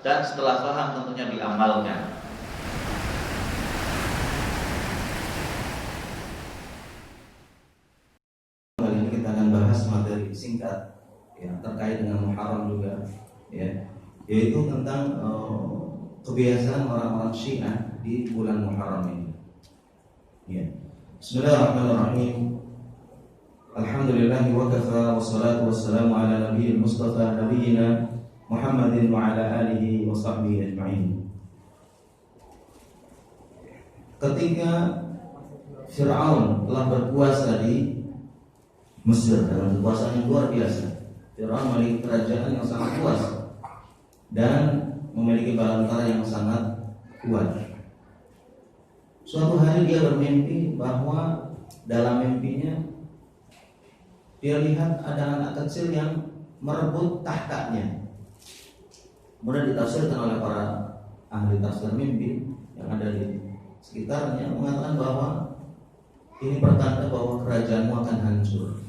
dan setelah paham tentunya diamalkan. Kali ini kita akan bahas materi singkat ya, terkait dengan Muharram juga ya, yaitu tentang kebiasaan orang-orang Syiah di bulan Muharram ini. Ya. Bismillahirrahmanirrahim. Alhamdulillah wa kafa wassalatu wassalamu ala nabiyil mustafa nabiyina Muhammadin wa ala alihi wa sahbihi ajma'in. Ketika Fir'aun telah berkuasa di Mesir dengan kekuasaan yang luar biasa, Fir'aun memiliki kerajaan yang sangat luas dan memiliki bala tentara yang sangat kuat. Suatu hari dia bermimpi bahwa dalam mimpinya dia lihat ada anak kecil yang merebut tahtanya. Kemudian ditafsirkan oleh para ahli tafsir mimpi yang ada di sekitarnya, mengatakan bahwa ini pertanda bahwa kerajaanmu akan hancur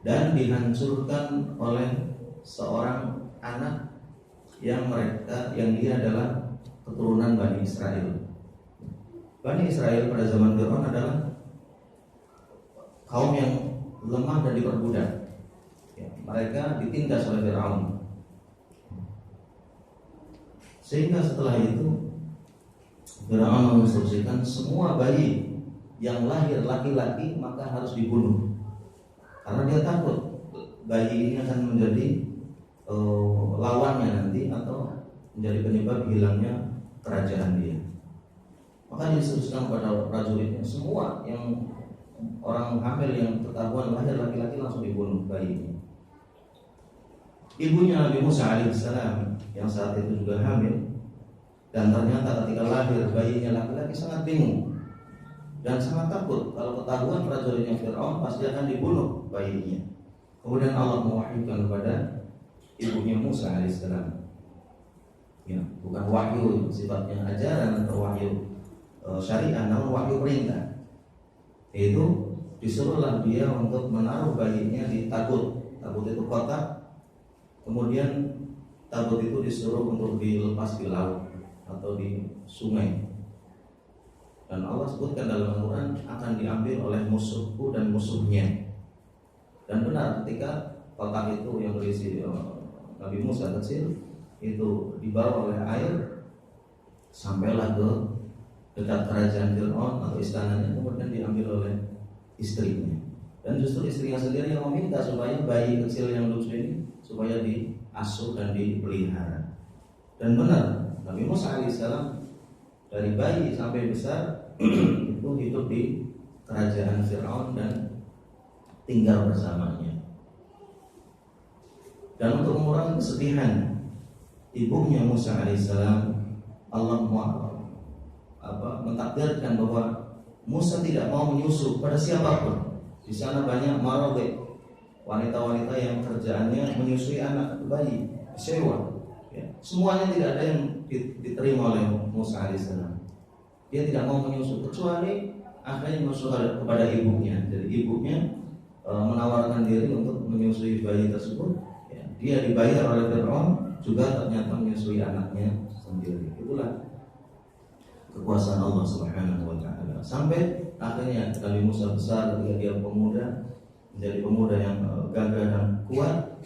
dan dihancurkan oleh seorang anak yang dia adalah keturunan Bani Israel. Bani Israel pada zaman Fir'aun adalah kaum yang lemah dan diperbudak ya, mereka ditindas oleh Fir'aun. Sehingga setelah itu Fir'aun menginstruksikan semua bayi yang lahir laki-laki maka harus dibunuh, karena dia takut bayi ini akan menjadi lawannya nanti atau menjadi penyebab hilangnya kerajaan dia. Maka diinstruksikan kepada prajuritnya, semua yang orang hamil yang ketahuan lahir laki-laki langsung dibunuh bayinya. Ibunya Nabi Musa alaihissalam yang saat itu juga hamil, dan ternyata ketika lahir bayinya laki-laki sangat bingung dan sangat takut kalau ketahuan prajuritnya Fir'aun pasti akan dibunuh bayinya. Kemudian Allah mewahyukan kepada ibunya Musa alaihissalam, ya, bukan wahyu sifatnya ajaran atau wahyu syariah, namun wahyu perintah. Itu disuruhlah dia untuk menaruh bayinya di tabut. Tabut itu kotak. Kemudian tabut itu disuruh untuk dilepas di laut atau di sungai. Dan Allah sebutkan dalam Al-Quran akan diambil oleh musuhku dan musuhnya. Dan benar, ketika kotak itu yang berisi Nabi Musa kecil itu dibawa oleh air sampailah ke dekat kerajaan Fir'aun atau istananya, kemudian diambil oleh istrinya. Dan justru istrinya sendiri yang meminta supaya bayi kecil yang lucu ini supaya diasuh dan dipelihara. Dan benar, Nabi Musa alaihissalam dari bayi sampai besar itu hidup di kerajaan Fir'aun dan tinggal bersamanya. Dan untuk mengurangi kesedihan ibunya Musa alaihissalam, Allah mentakdirkan bahwa Musa tidak mau menyusu pada siapapun. Di sana banyak marobe, wanita-wanita yang kerjaannya menyusui anak bayi, sewa. Ya. Semuanya tidak ada yang diterima oleh Musa alaihissalam. Dia tidak mau menyusu kecuali akhirnya menyusu kepada ibunya. Jadi ibunya menawarkan diri untuk menyusui bayi tersebut. Ya. Dia dibayar oleh Fir'aun juga ternyata menyusui anaknya sendiri. Itulah kekuasaan Allah Subhanahu wa taala. Sampai akhirnya Nabi Musa besar, ketika dia pemuda, menjadi pemuda yang gagah dan kuat,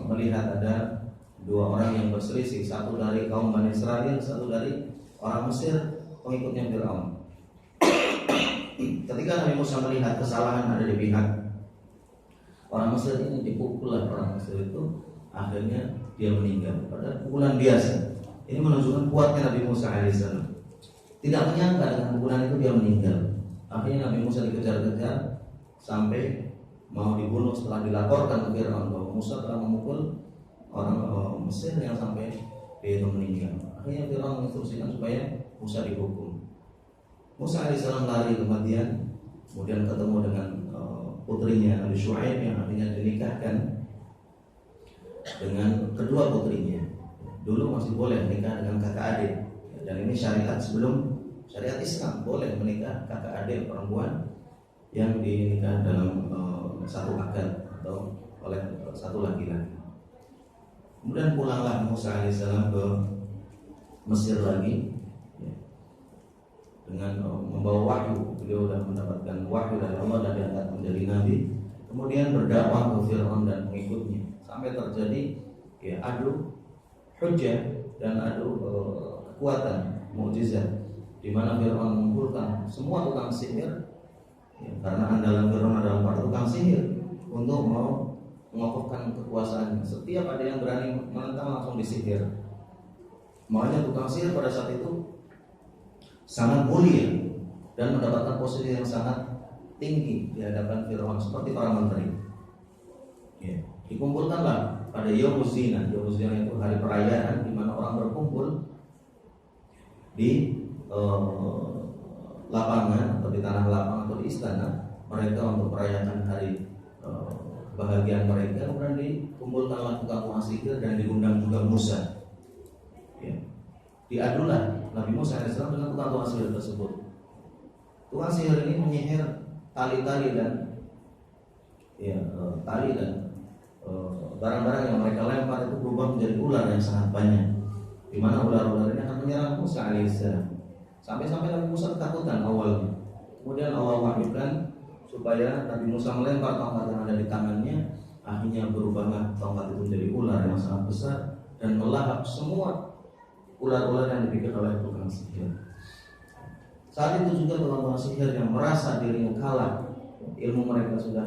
melihat ada dua orang yang berselisih, satu dari kaum Bani Israel, satu dari orang Mesir, pengikutnya Fir'aun. Ketika Nabi Musa melihat kesalahan ada di pihak orang Mesir ini, dipukul orang Mesir itu, akhirnya dia meninggal. Pada pukulan biasa. Ini menunjukkan kuatnya Nabi Musa alaihissalam. Tidak menyangka dengan pukulan itu dia meninggal. Akhirnya Nabi Musa dikejar-kejar sampai mau dibunuh setelah dilaporkan ke Fir'aun bahwa Musa telah memukul orang Mesir yang sampai dia itu meninggal. Akhirnya Fir'aun menginstruksikan supaya Musa dihukum. Musa alaihissalam lari ke Madian, kemudian ketemu dengan putrinya Nabi Syuaib yang akhirnya dinikahkan dengan kedua putrinya. Dulu masih boleh menikah dengan kakak adik, dan ini syariat sebelum syariat Islam, boleh menikah kakak adik perempuan yang dinikah dalam satu akad atau oleh satu laki-laki. Kemudian pulanglah Musa alaihissalam ke Mesir lagi, ya, dengan membawa wahyu. Beliau sudah mendapatkan wahyu dari Allah dan diangkat menjadi nabi. Kemudian berdakwah ke Fir'aun dan pengikutnya sampai terjadi ya adu hujjah dan adu kekuatan mukjizat, di mana Fir'aun mengumpulkan semua tukang sihir, ya, karena andalan Fir'aun adalah para tukang sihir untuk mau mengokohkan kekuasaannya. Setiap ada yang berani menentang langsung disihir. Makanya tukang sihir pada saat itu sangat mulia dan mendapatkan posisi yang sangat tinggi di hadapan Fir'aun seperti para menteri. Ya. Dikumpulkanlah pada Yaumuz Zina. Yaumuz Zina itu hari perayaan di mana orang berkumpul di lapangan atau di tanah lapang atau di istana mereka untuk merayakan hari kebahagiaan mereka. Kemudian dikumpulkanlah tukang sihir dan diundang juga Musa. Ya. Diadulah Nabi Musa AS dengan tukang sihir tersebut. Tukang sihir ini menyihir tali-tali dan ya, tali dan barang-barang yang mereka lempar itu berubah menjadi ular yang sangat banyak, di mana ular-ular ini akan menyerang Musa alaihissalam. Sampai-sampai Nabi Musa ketakutan awalnya. Kemudian Allah wahyukan supaya Nabi Musa melempar tongkat yang ada di tangannya. Akhirnya berubahlah tongkat itu menjadi ular yang sangat besar dan melahap semua ular-ular yang dibikin oleh tukang sihir. Saat itu juga tukang sihir yang merasa dirinya kalah, ilmu mereka sudah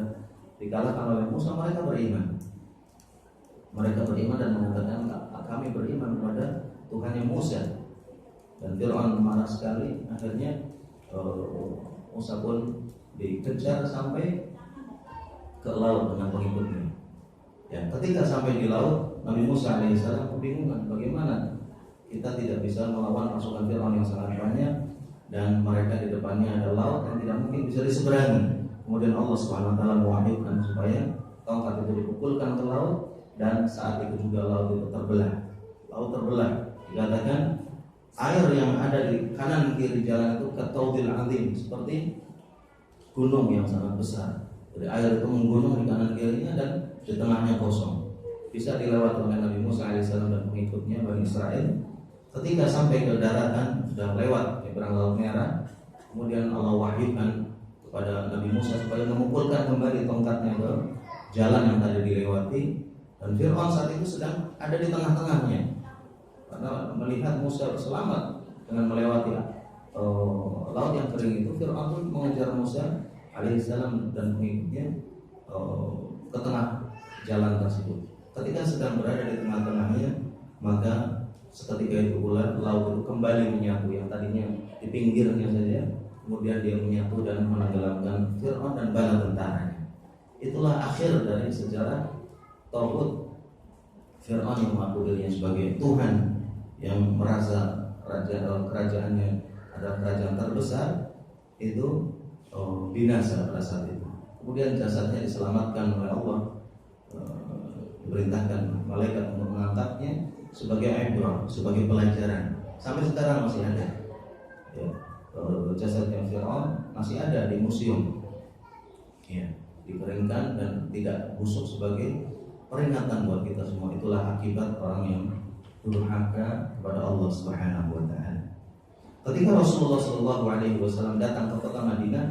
dikalahkan oleh Musa, mereka beriman. Mereka beriman dan mengatakan, kami beriman kepada Tuhannya Musa. Dan Fir'aun marah sekali. Akhirnya Musa pun dikejar sampai ke laut dengan pengikutnya. Ya, ketika sampai di laut, Nabi Musa alaihissalam kebingungan bagaimana kita tidak bisa melawan pasukan Fir'aun yang sangat banyak dan mereka di depannya ada laut yang tidak mungkin bisa diseberangi. Kemudian Allah SWT mewahyukan supaya tongkat itu dipukulkan ke laut, dan saat itu juga laut itu terbelah. Laut terbelah. Dikatakan air yang ada di kanan kiri jalan itu kataudil azim, seperti gunung yang sangat besar. Jadi air itu menggunung di kanan kirinya dan di tengahnya kosong. Bisa dilewati oleh Nabi Musa AS dan pengikutnya Bani Israel. Ketika sampai ke daratan, sudah lewat nyebrang Laut Merah, kemudian Allah wahyukan kepada Nabi Musa supaya memukulkan kembali tongkatnya ke jalan yang tadi dilewati. Dan Fir'aun saat itu sedang ada di tengah-tengahnya, karena melihat Musa selamat dengan melewati laut yang kering itu. Fir'aun pun mengejar Musa alaihissalam dan pengikutnya ke tengah jalan tersebut. Ketika sedang berada di tengah-tengahnya, maka seketika itu pula laut itu kembali menyatu. Yang tadinya di pinggirnya saja, kemudian dia menyatu dan menenggelamkan Fir'aun dan bala tentaranya. Itulah akhir dari sejarah Tauhid Fir'aun yang mengaku dirinya sebagai Tuhan, yang merasa kerajaannya adalah kerajaan terbesar, itu binasa pada saat itu. Kemudian jasadnya diselamatkan oleh Allah, diperintahkan malaikat untuk mengangkatnya sebagai ibrah, sebagai pelajaran. Sampai sekarang masih ada. Ya, jasadnya Fir'aun masih ada di museum. Ya, dikeringkan dan tidak busuk sebagai peringatan buat kita semua. Itulah akibat orang yang durhaka kepada Allah Subhanahu wa taala. Ketika Rasulullah SAW datang ke kota Madinah,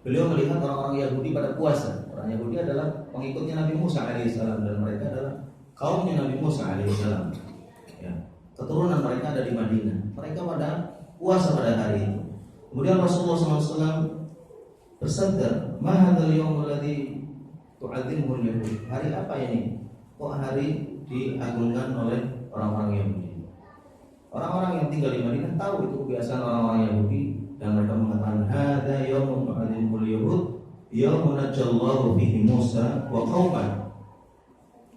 beliau melihat orang-orang Yahudi pada puasa. Orang Yahudi adalah pengikutnya Nabi Musa alaihissalam dan mereka adalah kaumnya Nabi Musa alaihissalam. Ya, keturunan mereka ada di Madinah. Mereka pada puasa pada hari itu. Kemudian Rasulullah SAW bersabda, "Ma hadzal yaumul ladzi tu'adzimuhu al-yahud." Hari apa ini? Kok hari diagungkan oleh orang-orang Yahudi? Orang-orang yang tinggal di Madinah tahu itu kebiasaan orang-orang Yahudi, dan mereka mengatakan, "Hadza yaumun tu'adzimuhu al-yahud, yaumun najjallahu fihi Musa wa qauman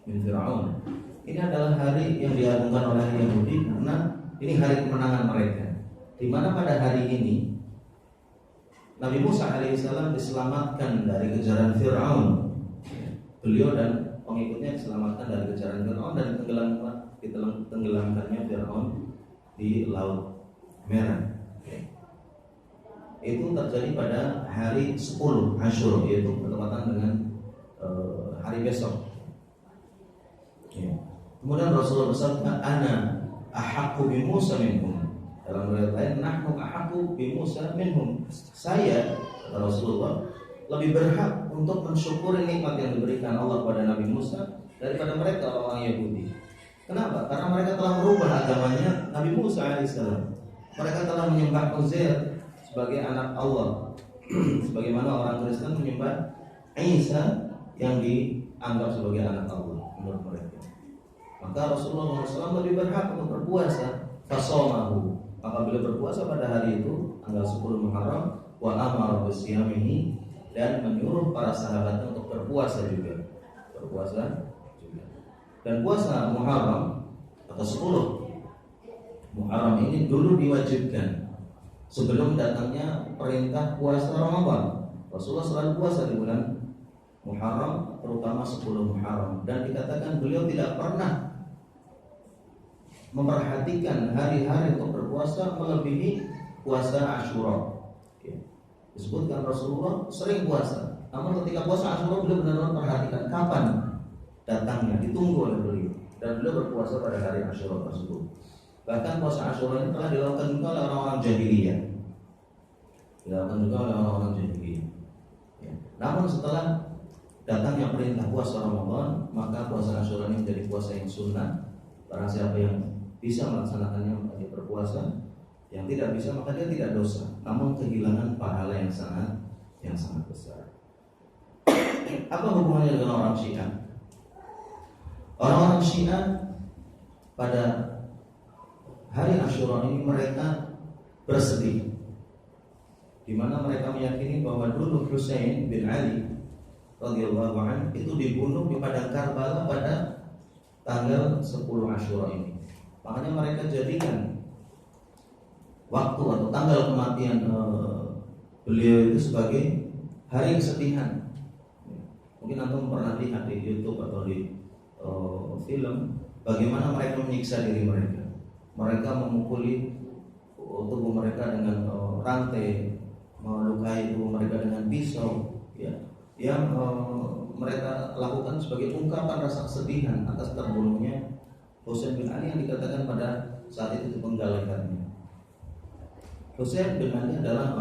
min Fir'aun." Ini adalah hari yang diagungkan oleh Yahudi karena ini hari kemenangan mereka, di mana pada hari ini Nabi Musa alaihissalam diselamatkan dari kejaran Fir'aun. Beliau dan pengikutnya diselamatkan dari kejaran Fir'aun dan ditenggelamkannya Fir'aun di Laut Merah. Itu terjadi pada hari 10 Asyura, yaitu bertepatan dengan hari besok. Ya. Kemudian Rasulullah bersabda, "Ana ahaqqu bi Musa minhum." Dalam riwayat lain, "Nahnu ahaqqu bi Musa minhum." Saya, kata Rasulullah, lebih berhak untuk mensyukuri nikmat yang diberikan Allah kepada Nabi Musa daripada mereka orang Yahudi. Kenapa? Karena mereka telah merubah agamanya Nabi Musa alaihissalam. Mereka telah menyembah Uzair sebagai anak Allah, sebagaimana orang Kristen menyembah Isa yang dianggap sebagai anak Allah menurut mereka. Maka Rasulullah SAW lebih berhak untuk berpuasa. Fasomahu, maka beliau berpuasa pada hari itu tanggal 10 Muharram, wa amara bisyamihi, dan menyuruh para sahabatnya untuk berpuasa juga. Dan puasa Muharram atau 10 Muharram ini dulu diwajibkan sebelum datangnya perintah puasa Ramadan. Rasulullah selalu puasa di bulan Muharram, terutama 10 Muharram, dan dikatakan beliau tidak pernah memperhatikan hari-hari untuk berpuasa melebihi puasa Asyura. Ya. Disebutkan Rasulullah sering puasa, namun ketika puasa Asyura beliau benar-benar perhatikan kapan datangnya, ditunggu oleh beliau, dan beliau berpuasa pada hari Asyura tersebut. Bahkan puasa Asyura ini telah dilakukan juga oleh orang-orang jahiliyah. Ya. Namun setelah datangnya perintah puasa Ramadan, maka puasa Asyura ini menjadi puasa yang sunnah. Barang siapa yang bisa melaksanakannya maka dia berpuasa, yang tidak bisa maka dia tidak dosa, namun kehilangan pahala yang sangat besar. Apa hubungannya dengan orang Syiah? Orang-orang Syiah pada hari Asyura ini mereka bersedih, di mana mereka meyakini bahwa dulu Husain bin Ali radhiyallahu anhu itu dibunuh di padang Karbala pada tanggal 10 Asyura ini. Makanya mereka jadikan waktu atau tanggal kematian beliau itu sebagai hari kesedihan. Mungkin antum pernah lihat di YouTube atau di film bagaimana mereka menyiksa diri mereka. Mereka memukuli tubuh mereka dengan rantai, melukai tubuh mereka dengan pisau, ya, yang mereka lakukan sebagai ungkapan rasa kesedihan atas terbunuhnya Husain bin Ali yang dikatakan pada saat itu penggalaikannya. Husain bin Ali adalah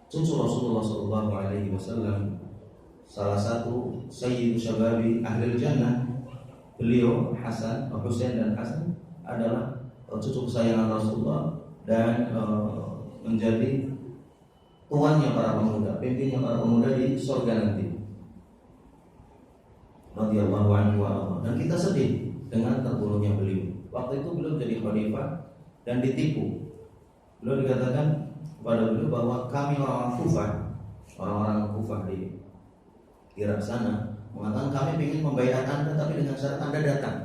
cucu Rasulullah SAW, salah satu sayyidu syababi ahlil jannah. Beliau Husain dan Hasan adalah cucu kesayangan Rasulullah dan menjadi tuannya para pemuda, pimpinnya para pemuda di surga nanti. Radhiyallahu anhu wa arda. Dan kita sedih dengan terbunuhnya beliau. Waktu itu beliau jadi khalifah dan ditipu. Beliau dikatakan kepada beliau bahwa kami orang-orang Kufah di Irak sana mengatakan kami ingin membayar Anda tapi dengan syarat Anda datang.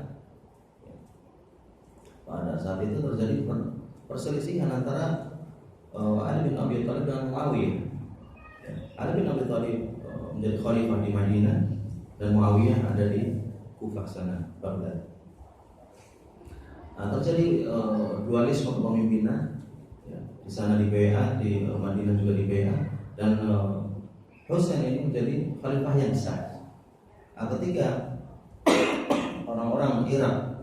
Pada saat itu terjadi perselisihan antara Ali bin Abi Thalib dengan Muawiyah. Ali bin Abi Thalib menjadi khalifah di Madinah dan Muawiyah ada di Kufah sana, Baghdad. Terjadi dualisme kepemimpinan. Ya, di sana di BA, di Madinah juga di BA, dan Husain ini menjadi khalifah yang sah. Ketika orang-orang Irak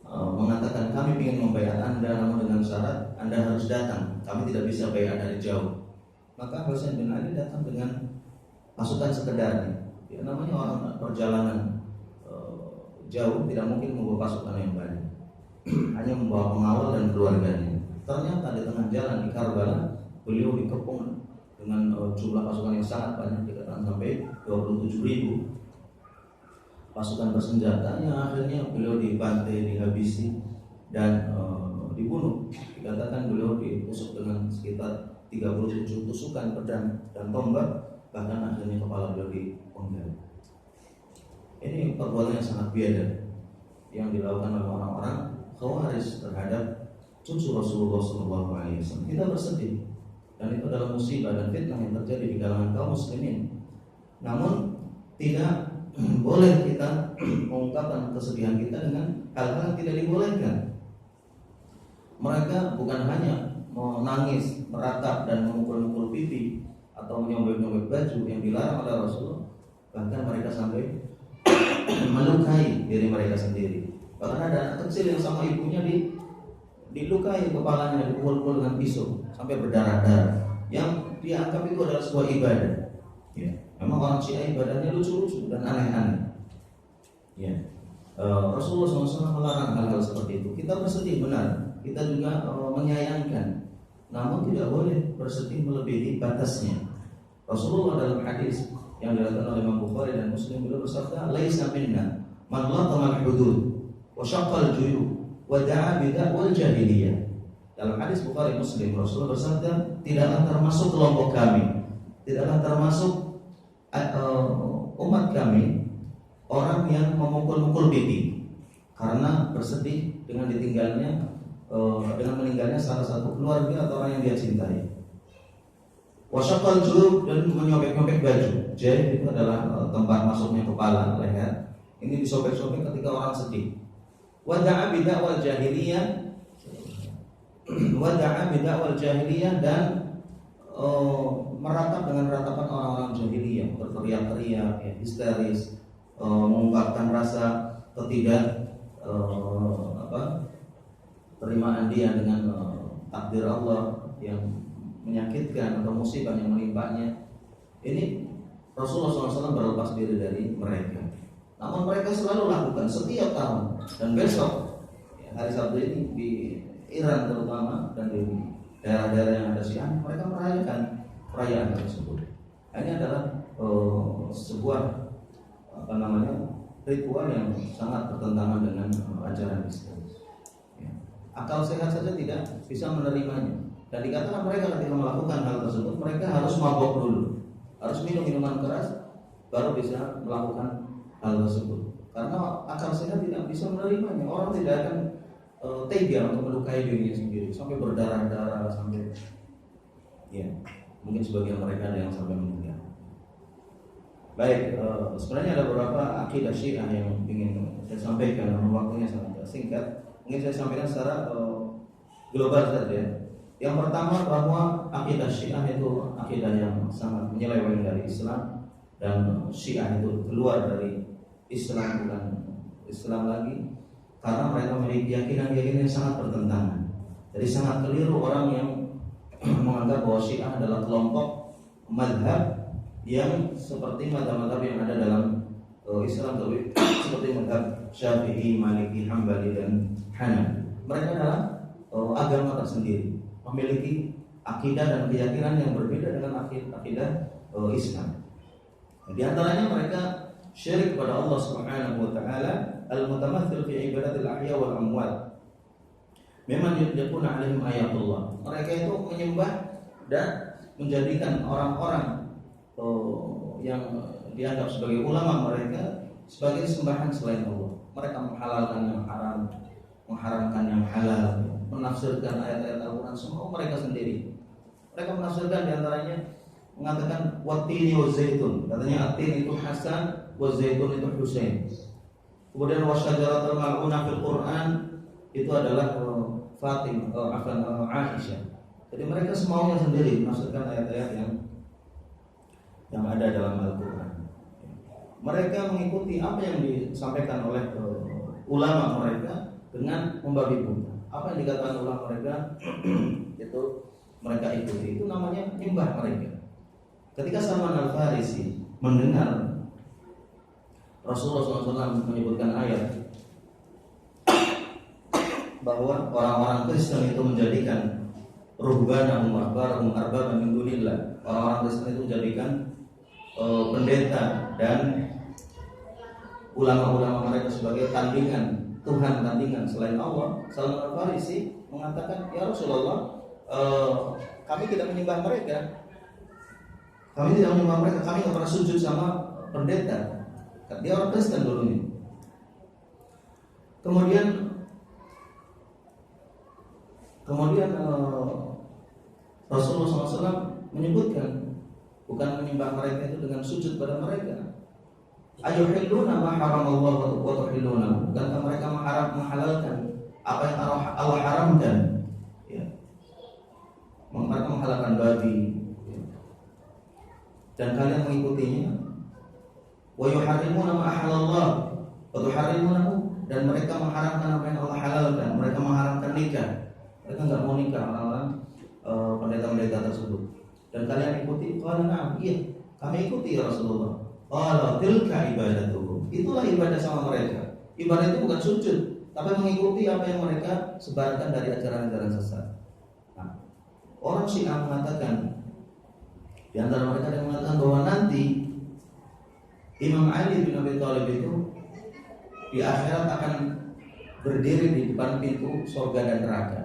mengatakan kami ingin membayar Anda, namun dengan syarat Anda harus datang, kami tidak bisa bayar dari jauh, maka Husain bin Ali datang dengan pasukan sekedarnya. Ya, namanya orang perjalanan jauh tidak mungkin membawa pasukan yang banyak, hanya membawa pengawal dan keluarganya. Ternyata di tengah jalan di Karbala beliau dikepung dengan jumlah pasukan yang sangat banyak, dikatakan sampai 27.000 pasukan bersenjata, yang akhirnya beliau dibantai, dihabisi dan dibunuh. Dikatakan beliau ditusuk dengan sekitar 37 tusukan pedang dan tombak, bahkan akhirnya kepala beliau dipenggal. Ini perbuatan yang sangat biadab yang dilakukan oleh orang-orang Khawarij terhadap cucu Rasulullah SAW. Kita bersedih, dan itu adalah musibah dan fitnah yang terjadi di kalangan kaum muslimin. Namun tidak boleh kita mengungkapkan kesedihan kita dengan hal-hal yang tidak dibolehkan. Mereka bukan hanya menangis, meratap dan memukul-mukul pipi atau menyobek-nyobek baju yang dilarang oleh Rasulullah, bahkan mereka sampai melukai diri mereka sendiri. Bahkan ada anak kecil yang sama ibunya dilukai kepalanya, dipukul-pukul dengan pisau sampai berdarah-darah. Yang dia anggap itu adalah sebuah ibadah. Ya, memang orang Syiah ibadahnya lucu-lucu dan aneh-aneh. Ya, Rasulullah SAW melarang hal-hal seperti itu. Kita bersedih benar, kita juga menyayangkan, namun tidak boleh bersedih melebihi batasnya. Rasulullah dalam hadis yang diriwayatkan oleh Imam Bukhari dan Muslim beliau bersabda, "Laisa minna man latama al-hudud wa syaqqa al-juyub wa da'a bid'ah jahiliyah." Dalam hadis Bukhari Muslim Rasulullah bersabda, tidaklah termasuk kelompok kami, tidaklah termasuk umat kami orang yang memukul-mukul pipi karena bersedih dengan dengan meninggalnya salah satu keluarga atau orang yang dia cintai. Wasyaqal jurub, dan menyobek-nyobek baju. Jadi itu adalah tempat masuknya kepala, leher. Ini disobek-sobek ketika orang sedih. Wada'a bid'ah jahiliyah, dan meratap dengan ratapan orang-orang jahiliyah, berteriak-teriak, ya, histeris, mengungkapkan rasa terimaan dia dengan takdir Allah yang menyakitkan atau musibah yang menimpanya. Ini Rasulullah SAW berlepas diri dari mereka. Namun mereka selalu lakukan setiap tahun, dan besok hari Sabtu ini di Iran terutama dan di daerah-daerah yang ada Syiah, mereka merayakan perayaan tersebut. Ini adalah sebuah ritual yang sangat bertentangan dengan ajaran Islam. Ya. Akal sehat saja tidak bisa menerimanya. Dan dikatakan mereka ketika melakukan hal tersebut, mereka harus mabok dulu, harus minum minuman keras, baru bisa melakukan hal tersebut. Karena akal sehat tidak bisa menerimanya. Orang tidak akan tega untuk melukai dirinya sendiri sampai berdarah-darah, sampai ya mungkin sebagian mereka ada yang sampai meninggal. Baik, sebenarnya ada beberapa akidah Syiah yang ingin saya sampaikan, namun waktunya sangat singkat. Mungkin saya sampaikan secara global saja. Yang pertama, bahwa akidah Syiah itu akidah yang sangat menyeleweng dari Islam, dan Syiah itu keluar dari Islam, bukan Islam lagi, karena mereka memiliki keyakinan-keyakinan yang sangat bertentangan. Jadi sangat keliru orang yang menganggap bahwa Syiah adalah kelompok madhab yang seperti madhab-madhab yang ada dalam Islam, seperti madhab Syafi'i, Maliki, Hambali, dan Hanafi. Mereka adalah agama tersendiri, memiliki akidah dan keyakinan yang berbeda dengan akidah Islam. Di antaranya mereka syirik kepada Allah Subhanahu wa taala, al-mutamathil fi ibadatil ahya wal amwat. Memang yaquluna alaihim ayatullah. Mereka itu menyembah dan menjadikan orang-orang yang dianggap sebagai ulama mereka sebagai sembahan selain Allah. Mereka menghalalkan yang haram, mengharamkan yang halal, menafsirkan ayat-ayat Al-Quran semua mereka sendiri. Mereka menafsirkan diantaranya mengatakan watini wa zaitun, katanya atin itu Hasan, wa zaitun itu Husain. Kemudian wasyajaratul mal'unah fil Quran itu adalah Aisyah. Jadi mereka semuanya sendiri menafsirkan ayat-ayat yang ada dalam Al-Quran. Mereka mengikuti apa yang disampaikan oleh ulama mereka dengan membabi buta. Apa yang dikatakan ulama mereka itu mereka ikuti. Itu namanya nyembah mereka. Ketika Salman Al-Farisi mendengar Rasulullah SAW menyebutkan ayat bahwa orang-orang Kristen itu menjadikan ruhbanahum ahbarahum arbaban min dunillah, orang-orang Kristen itu menjadikan pendeta dan ulama-ulama mereka sebagai tandingan Tuhan, tandingan selain Allah. Salman Al-Farisi mengatakan, ya Rasulullah, kami tidak menyembah mereka. Kami tidak menyembah mereka, kami tidak pernah sujud sama pendeta. Dia orang Kristen dulunya. Kemudian Rasulullah SAW menyebutkan bukan menyembah mereka itu dengan sujud pada mereka. Ayuhilluna ma haramallahu wa tuhilluna. Bukankah mereka menghalalkan apa yang Allah haramkan? Ya. Mereka menghalalkan babi, ya. Dan kalian mengikutinya. Wa yuharrimuna ma ahallallah. Watuharrimunahu, dan mereka mengharamkan apa yang Allah halalkan. Mereka mengharamkan nikah. Mereka nggak mau nikah orang-orang pendeta-pendeta tersebut. Dan kalian ikuti? Qala na'am, iya, kami ikuti ya Rasulullah. Qala tilka ibadatuhum. Itulah ibadah sama mereka. Ibadah itu bukan sujud, tapi mengikuti apa yang mereka sebarkan dari ajaran-ajaran sesat. Nah, orang Syiah mengatakan, di antara mereka yang mengatakan bahwa nanti Imam Ali bin Abi Thalib itu di akhirat akan berdiri di depan pintu surga dan neraka,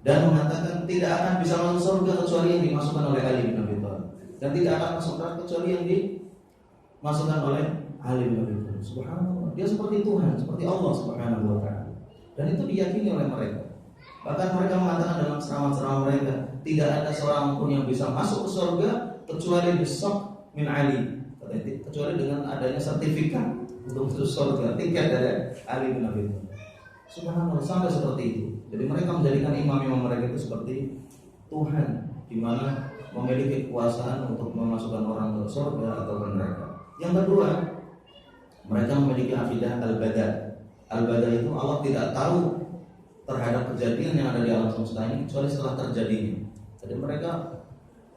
dan mengatakan tidak akan bisa masuk surga kecuali yang dimasukkan oleh Ali bin Abi Thalib, dan tidak akan masuk neraka kecuali yang dimasukkan oleh Ali bin Abi Thalib. Subhanallah, dia seperti Tuhan, seperti Allah Subhanahu wa taala. Dan itu diyakini oleh mereka. Bahkan mereka mengatakan dalam ceramah-ceramah mereka, tidak ada seorang pun yang bisa masuk ke surga kecuali besok min Ali, kecuali dengan adanya sertifikat untuk masuk surga, tiket dari Ali bin Abi Thalib. Subhanallah, sampai seperti itu. Jadi mereka menjadikan imam-imam mereka itu seperti Tuhan, di mana memiliki kekuasaan untuk memasukkan orang ke surga atau ke neraka. Yang kedua, mereka memiliki akidah al-bada. Al-bada itu Allah tidak tahu terhadap kejadian yang ada di alam semesta ini kecuali setelah terjadinya. Jadi mereka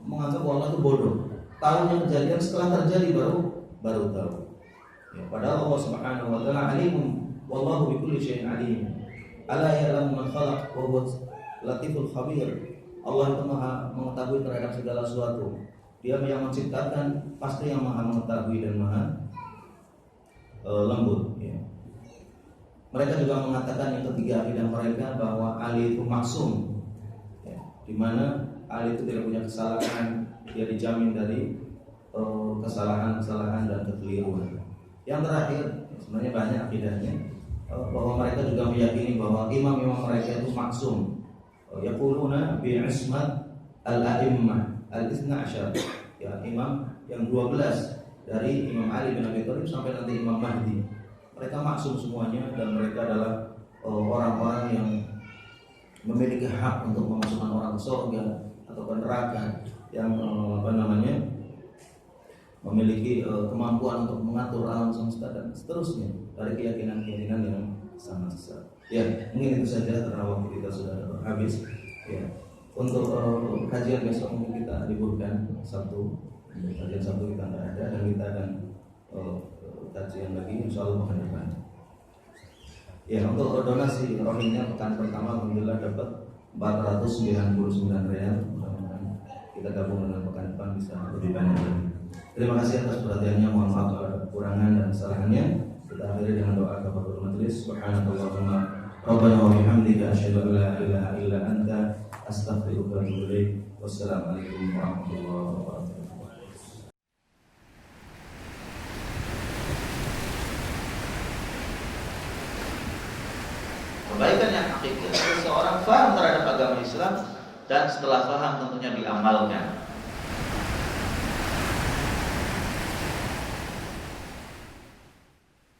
menganggap bahwa Allah itu bodoh. Tahunya kejadian setelah terjadi baru tahu. Ya, padahal Allah Subhanahu wa taala alimun, wallahu bikulli syai'in alim. Ala ya'lamu man khalaq wa huwa latiful khabir. Allah itu Maha mengetahui terhadap segala sesuatu. Dia yang menciptakan, pasti yang Maha mengetahui dan Maha lembut, ya. Mereka juga mengatakan yang ketiga akidah mereka bahwa Ali itu maksum, ya, di mana Ali itu tidak punya kesalahan, dia dijamin dari kesalahan-kesalahan dan kekeliruan. Yang terakhir, sebenarnya banyak akidahnya, bahwa mereka juga meyakini bahwa imam-imam mereka itu maksum. Yaquluna bi ismat al-a'immah al-itsna asyar, ya, imam yang 12 dari Imam Ali bin Abi Thalib sampai nanti Imam Mahdi. Mereka maksum semuanya, dan mereka adalah orang-orang yang memiliki hak untuk memasukkan orang ke surga atau ke neraka, yang memiliki kemampuan untuk mengatur alam semesta dan seterusnya, dari keyakinan-keyakinan yang sangat sesat. Ya, mungkin itu saja karena waktu kita sudah habis. Ya, untuk kajian besok mungkin kita liburkan Sabtu. Kajian Sabtu kita nggak ada, dan kita akan kajian lagi insya Allah pekan depan. Ya, untuk donasi rohingya pekan pertama alhamdulillah dapat 499 real. Mudah-mudahan kita gabung dengan pekan depan bisa lebih banyak lagi. Terima kasih atas perhatiannya. Mohon maaf kalau ada kekurangan dan kesalahannya. Kita akhiri dengan doa kafaratul majelis. Subhanallahumma rabbana wa bihamdika asyhadu an la ilaha illa anta astaghfiruka wa atubu ilaik. Wassalamualaikum warahmatullahi wabarakatuh. Kebaikan yang hakiki seseorang faham terhadap agama Islam, dan setelah faham tentunya diamalkan.